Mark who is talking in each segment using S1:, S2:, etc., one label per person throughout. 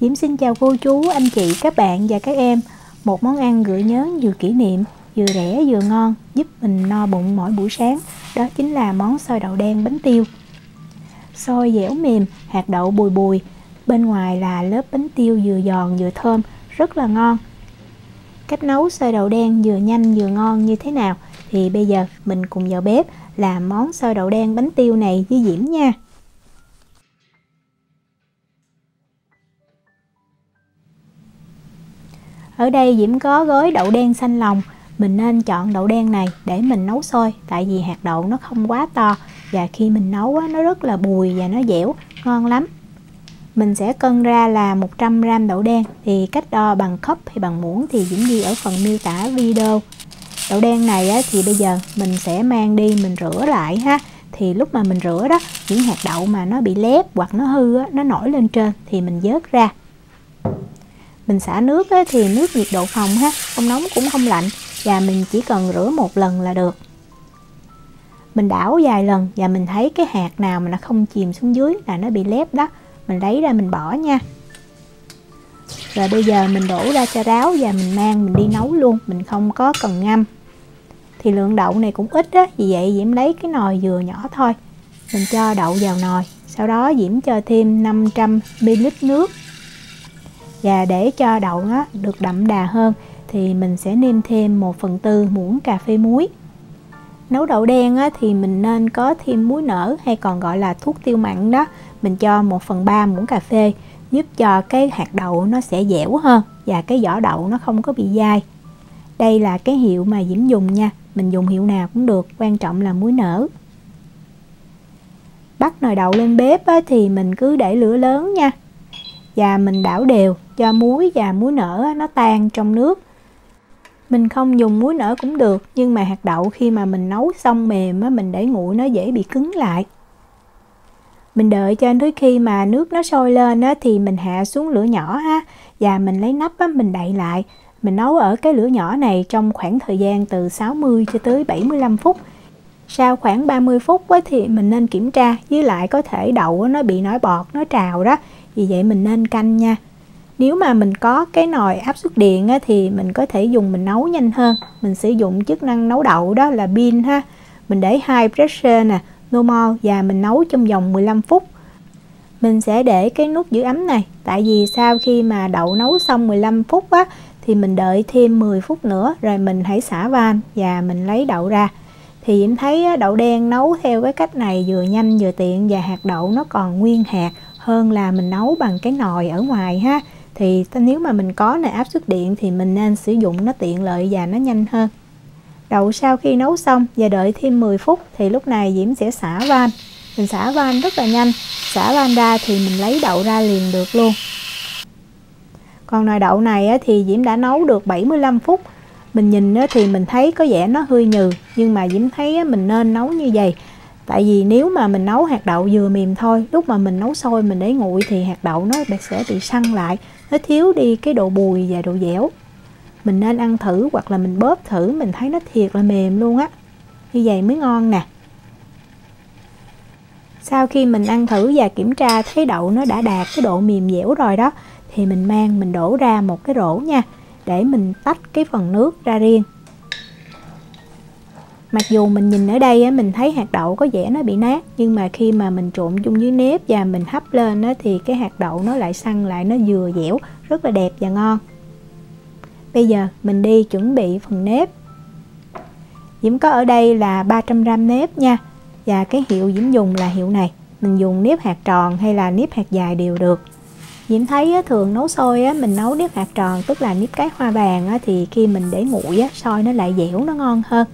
S1: Diễm xin chào cô chú, anh chị, các bạn và các em. Một món ăn gợi nhớ vừa kỷ niệm, vừa rẻ vừa ngon, giúp mình no bụng mỗi buổi sáng. Đó chính là món xôi đậu đen bánh tiêu. Xôi dẻo mềm, hạt đậu bùi bùi, bên ngoài là lớp bánh tiêu vừa giòn vừa thơm, rất là ngon. Cách nấu xôi đậu đen vừa nhanh vừa ngon như thế nào thì bây giờ mình cùng vào bếp làm món xôi đậu đen bánh tiêu này với Diễm nha. Ở đây Diễm có gói đậu đen xanh lòng. Mình nên chọn đậu đen này để mình nấu xôi, tại vì hạt đậu nó không quá to và khi mình nấu nó rất là bùi và nó dẻo, ngon lắm. Mình sẽ cân ra là 100g đậu đen, thì cách đo bằng cup hay bằng muỗng thì Diễm ghi ở phần miêu tả video. Đậu đen này thì bây giờ mình sẽ mang đi mình rửa lại ha. Thì lúc mà mình rửa đó, những hạt đậu mà nó bị lép hoặc nó hư nó nổi lên trên thì mình vớt ra. Mình xả nước thì nước nhiệt độ phòng ha, không nóng cũng không lạnh, và mình chỉ cần rửa một lần là được. Mình đảo vài lần và mình thấy cái hạt nào mà nó không chìm xuống dưới là nó bị lép đó, mình lấy ra mình bỏ nha. Rồi bây giờ mình đổ ra cho ráo và mình mang mình đi nấu luôn, mình không có cần ngâm. Thì lượng đậu này cũng ít vì vậy Diễm lấy cái nồi vừa nhỏ thôi. Mình cho đậu vào nồi, sau đó Diễm cho thêm 500ml nước. Và để cho đậu nó được đậm đà hơn thì mình sẽ nêm thêm 1/4 muỗng cà phê muối. Nấu đậu đen thì mình nên có thêm muối nở hay còn gọi là thuốc tiêu mặn đó. Mình cho 1/3 muỗng cà phê, giúp cho cái hạt đậu nó sẽ dẻo hơn và cái vỏ đậu nó không có bị dai. Đây là cái hiệu mà Diễm dùng nha, mình dùng hiệu nào cũng được, quan trọng là muối nở. Bắt nồi đậu lên bếp thì mình cứ để lửa lớn nha. Và mình đảo đều cho muối và muối nở nó tan trong nước. Mình không dùng muối nở cũng được, nhưng mà hạt đậu khi mà mình nấu xong mềm mình để nguội nó dễ bị cứng lại. Mình đợi cho tới khi mà nước nó sôi lên thì mình hạ xuống lửa nhỏ và mình lấy nắp mình đậy lại. Mình nấu ở cái lửa nhỏ này trong khoảng thời gian từ 60 cho tới 75 phút. Sau khoảng 30 phút thì mình nên kiểm tra, với lại có thể đậu nó bị nổi bọt, nó trào đó. Vì vậy mình nên canh nha. Nếu mà mình có cái nồi áp suất điện thì mình có thể dùng mình nấu nhanh hơn. Mình sử dụng chức năng nấu đậu đó là pin ha. Mình để high pressure nè, normal và mình nấu trong vòng 15 phút. Mình sẽ để cái nút giữ ấm này, tại vì sau khi mà đậu nấu xong 15 phút thì mình đợi thêm 10 phút nữa rồi mình hãy xả van và mình lấy đậu ra. Thì em thấy đậu đen nấu theo cái cách này vừa nhanh vừa tiện và hạt đậu nó còn nguyên hạt hơn là mình nấu bằng cái nồi ở ngoài ha. Thì nếu mà mình có nồi áp suất điện thì mình nên sử dụng, nó tiện lợi và nó nhanh hơn. Đậu sau khi nấu xong và đợi thêm 10 phút thì lúc này Diễm sẽ xả van. Mình xả van rất là nhanh, xả van ra thì mình lấy đậu ra liền được luôn. Còn nồi đậu này thì Diễm đã nấu được 75 phút. Mình nhìn thì mình thấy có vẻ nó hơi nhừ, nhưng mà Diễm thấy mình nên nấu như vậy. Tại vì nếu mà mình nấu hạt đậu vừa mềm thôi, lúc mà mình nấu sôi mình để nguội thì hạt đậu nó sẽ bị săn lại, nó thiếu đi cái độ bùi và độ dẻo. Mình nên ăn thử hoặc là mình bóp thử, mình thấy nó thiệt là mềm luôn á. Như vậy mới ngon nè. Sau khi mình ăn thử và kiểm tra thấy đậu nó đã đạt cái độ mềm dẻo rồi đó, thì mình đổ ra một cái rổ nha, để mình tách cái phần nước ra riêng. Mặc dù mình nhìn ở đây mình thấy hạt đậu có vẻ nó bị nát, nhưng mà khi mà mình trộn chung với nếp và mình hấp lên thì cái hạt đậu nó lại săn lại, nó vừa dẻo, rất là đẹp và ngon. Bây giờ mình đi chuẩn bị phần nếp. Diễm có ở đây là 300g nếp nha, và cái hiệu Diễm dùng là hiệu này. Mình dùng nếp hạt tròn hay là nếp hạt dài đều được. Diễm thấy thường nấu xôi mình nấu nếp hạt tròn, tức là nếp cái hoa vàng thì khi mình để nguội xôi nó lại dẻo, nó ngon hơn.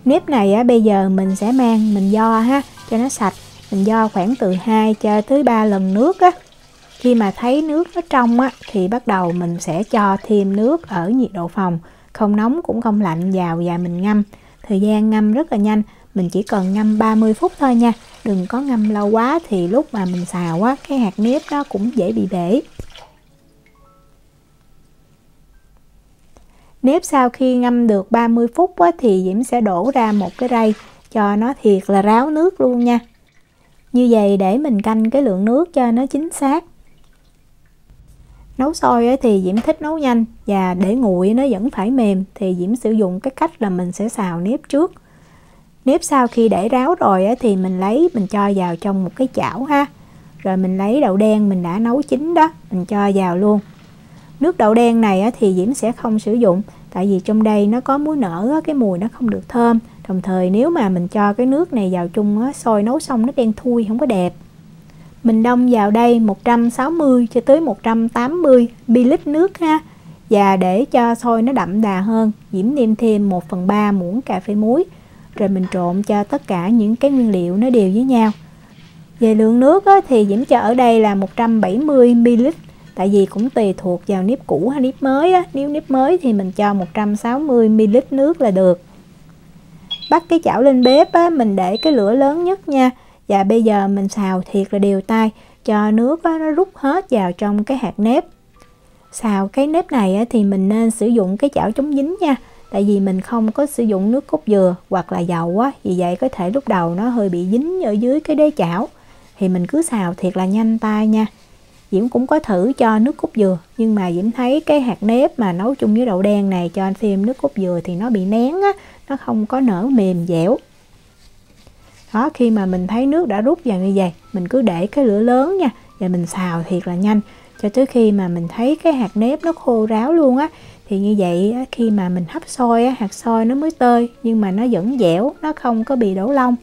S1: Nếp này bây giờ mình sẽ mang mình vo cho nó sạch. Mình vo khoảng từ 2 cho tới 3 lần nước Khi mà thấy nước nó trong thì bắt đầu mình sẽ cho thêm nước ở nhiệt độ phòng, không nóng cũng không lạnh vào và mình ngâm. Thời gian ngâm rất là nhanh, mình chỉ cần ngâm 30 phút thôi nha. Đừng có ngâm lâu quá thì lúc mà mình xào cái hạt nếp nó cũng dễ bị bể. Nếp sau khi ngâm được 30 phút thì Diễm sẽ đổ ra một cái rây cho nó thiệt là ráo nước luôn nha. Như vậy để mình canh cái lượng nước cho nó chính xác. Nấu xôi thì Diễm thích nấu nhanh và để nguội nó vẫn phải mềm thì Diễm sử dụng cái cách là mình sẽ xào nếp trước. Nếp sau khi để ráo rồi thì mình cho vào trong một cái chảo ha. Rồi mình lấy đậu đen mình đã nấu chín đó, mình cho vào luôn. Nước đậu đen này thì Diễm sẽ không sử dụng, tại vì trong đây nó có muối nở, cái mùi nó không được thơm. Đồng thời nếu mà mình cho cái nước này vào chung xôi nấu xong nó đen thui không có đẹp. Mình đong vào đây 160 cho tới 180 ml nước ha. Và để cho xôi nó đậm đà hơn, Diễm nêm thêm 1/3 muỗng cà phê muối. Rồi mình trộn cho tất cả những cái nguyên liệu nó đều với nhau. Về lượng nước thì Diễm cho ở đây là 170 ml. Tại vì cũng tùy thuộc vào nếp cũ hay nếp mới á. Nếu nếp mới thì mình cho 160 ml nước là được. Bắt cái chảo lên bếp mình để cái lửa lớn nhất nha. Và bây giờ mình xào thiệt là đều tay cho nước nó rút hết vào trong cái hạt nếp. Xào cái nếp này thì mình nên sử dụng cái chảo chống dính nha. Tại vì mình không có sử dụng nước cốt dừa hoặc là dầu vì vậy có thể lúc đầu nó hơi bị dính ở dưới cái đế chảo. Thì mình cứ xào thiệt là nhanh tay nha. Diễm cũng có thử cho nước cốt dừa, nhưng mà Diễm thấy cái hạt nếp mà nấu chung với đậu đen này cho thêm nước cốt dừa thì nó bị nén nó không có nở mềm dẻo. Đó, khi mà mình thấy nước đã rút vào như vậy, mình cứ để cái lửa lớn nha, và mình xào thiệt là nhanh cho tới khi mà mình thấy cái hạt nếp nó khô ráo luôn thì như vậy khi mà mình hấp xôi hạt xôi nó mới tơi, nhưng mà nó vẫn dẻo, nó không có bị đổ lông.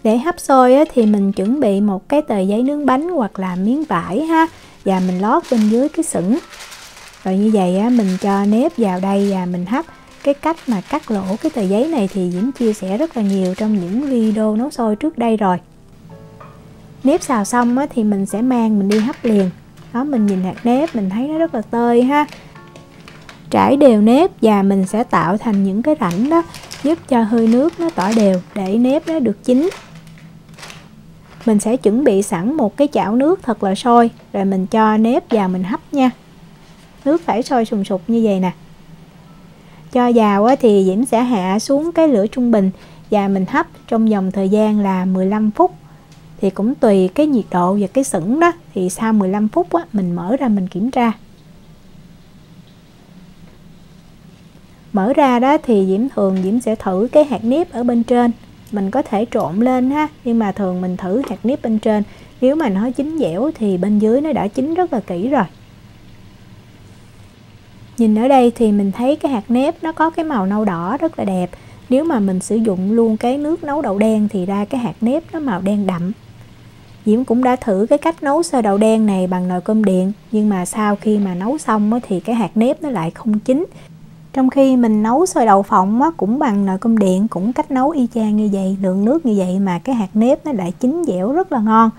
S1: Để hấp xôi thì mình chuẩn bị một cái tờ giấy nướng bánh hoặc là miếng vải ha, và mình lót bên dưới cái sửng. Rồi như vậy mình cho nếp vào đây và mình hấp. Cái cách mà cắt lỗ cái tờ giấy này thì Diễm chia sẻ rất là nhiều trong những video nấu xôi trước đây rồi. Nếp xào xong thì mình sẽ mang mình đi hấp liền. Đó, mình nhìn hạt nếp mình thấy nó rất là tơi ha. Trải đều nếp và mình sẽ tạo thành những cái rãnh đó, giúp cho hơi nước nó tỏa đều để nếp nó được chín. Mình sẽ chuẩn bị sẵn một cái chảo nước thật là sôi, rồi mình cho nếp vào mình hấp nha. Nước phải sôi sùng sục như vậy nè. Cho vào thì Diễm sẽ hạ xuống cái lửa trung bình và mình hấp trong vòng thời gian là 15 phút. Thì cũng tùy cái nhiệt độ và cái sửng đó, thì sau 15 phút mình mở ra mình kiểm tra. Mở ra đó thì Diễm sẽ thử cái hạt nếp ở bên trên. Mình có thể trộn lên ha, nhưng mà thường mình thử hạt nếp bên trên. Nếu mà nó chín dẻo thì bên dưới nó đã chín rất là kỹ rồi. Nhìn ở đây thì mình thấy cái hạt nếp nó có cái màu nâu đỏ rất là đẹp. Nếu mà mình sử dụng luôn cái nước nấu đậu đen thì ra cái hạt nếp nó màu đen đậm. Diễm cũng đã thử cái cách nấu xôi đậu đen này bằng nồi cơm điện, nhưng mà sau khi mà nấu xong thì cái hạt nếp nó lại không chín. Trong khi mình nấu xôi đậu phộng cũng bằng nồi cơm điện, cũng cách nấu y chang như vậy, lượng nước như vậy mà cái hạt nếp nó lại chín dẻo rất là ngon.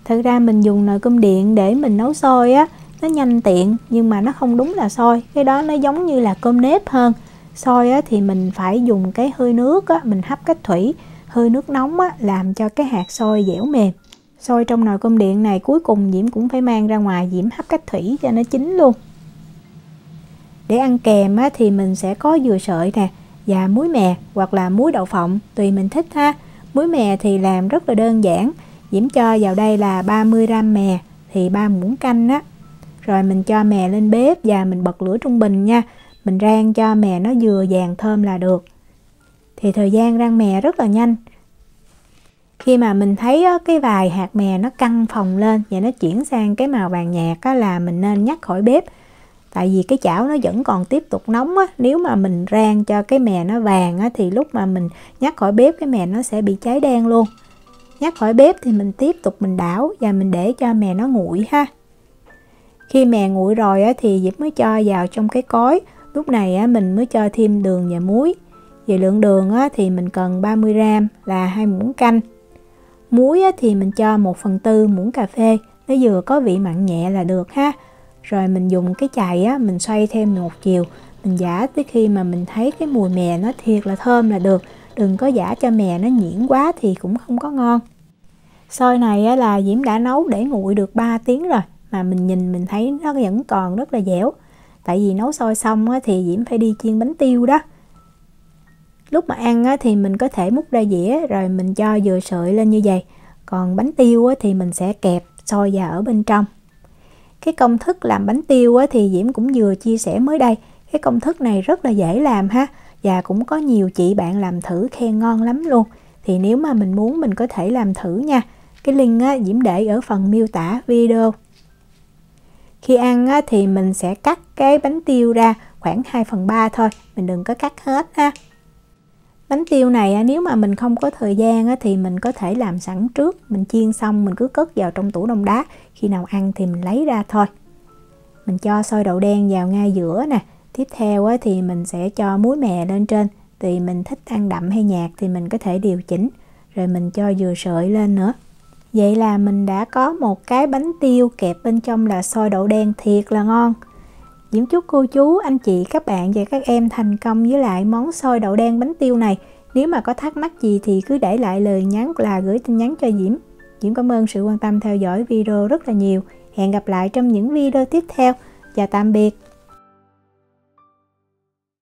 S1: Thật ra mình dùng nồi cơm điện để mình nấu xôi nó nhanh tiện, nhưng mà nó không đúng là xôi, cái đó nó giống như là cơm nếp hơn. Xôi thì mình phải dùng cái hơi nước mình hấp cách thủy, hơi nước nóng làm cho cái hạt xôi dẻo mềm. Xôi trong nồi cơm điện này cuối cùng Diễm cũng phải mang ra ngoài Diễm hấp cách thủy cho nó chín luôn. Để ăn kèm thì mình sẽ có dừa sợi nè và muối mè hoặc là muối đậu phộng tùy mình thích ha. Muối mè thì làm rất là đơn giản. Diễm cho vào đây là 30g mè thì 3 muỗng canh Rồi mình cho mè lên bếp và mình bật lửa trung bình nha. Mình rang cho mè nó vừa vàng thơm là được. Thì thời gian rang mè rất là nhanh. Khi mà mình thấy cái vài hạt mè nó căng phồng lên và nó chuyển sang cái màu vàng nhạt là mình nên nhắc khỏi bếp. Tại vì cái chảo nó vẫn còn tiếp tục nóng nếu mà mình rang cho cái mè nó vàng thì lúc mà mình nhắc khỏi bếp cái mè nó sẽ bị cháy đen luôn. Nhắc khỏi bếp thì mình tiếp tục mình đảo và mình để cho mè nó nguội ha. Khi mè nguội rồi thì Diệp mới cho vào trong cái cối. Lúc này mình mới cho thêm đường và muối. Về lượng đường thì mình cần 30g là 2 muỗng canh. Muối thì mình cho 1/4 muỗng cà phê, nó vừa có vị mặn nhẹ là được ha. Rồi mình dùng cái chày mình xoay thêm một chiều, mình giã tới khi mà mình thấy cái mùi mè nó thiệt là thơm là được. Đừng có giã cho mè nó nhuyễn quá thì cũng không có ngon. Xôi này là Diễm đã nấu để nguội được 3 tiếng rồi, mà mình nhìn mình thấy nó vẫn còn rất là dẻo. Tại vì nấu xôi xong thì Diễm phải đi chiên bánh tiêu đó. Lúc mà ăn thì mình có thể múc ra dĩa rồi mình cho dừa sợi lên như vậy. Còn bánh tiêu thì mình sẽ kẹp xôi vào ở bên trong. Cái công thức làm bánh tiêu thì Diễm cũng vừa chia sẻ mới đây. Cái công thức này rất là dễ làm ha, và cũng có nhiều chị bạn làm thử khen ngon lắm luôn. Thì nếu mà mình muốn mình có thể làm thử nha. Cái link Diễm để ở phần miêu tả video. Khi ăn thì mình sẽ cắt cái bánh tiêu ra khoảng 2/3 thôi, mình đừng có cắt hết ha. Bánh tiêu này nếu mà mình không có thời gian thì mình có thể làm sẵn trước, mình chiên xong mình cứ cất vào trong tủ đông đá, khi nào ăn thì mình lấy ra thôi. Mình cho xôi đậu đen vào ngay giữa nè. Tiếp theo thì mình sẽ cho muối mè lên trên, tùy mình thích ăn đậm hay nhạt thì mình có thể điều chỉnh, rồi mình cho dừa sợi lên nữa. Vậy là mình đã có một cái bánh tiêu kẹp bên trong là xôi đậu đen thiệt là ngon. Diễm chúc cô chú, anh chị, các bạn và các em thành công với lại món xôi đậu đen bánh tiêu này. Nếu mà có thắc mắc gì thì cứ để lại lời nhắn là gửi tin nhắn cho Diễm. Diễm cảm ơn sự quan tâm theo dõi video rất là nhiều. Hẹn gặp lại trong những video tiếp theo. Chào tạm biệt.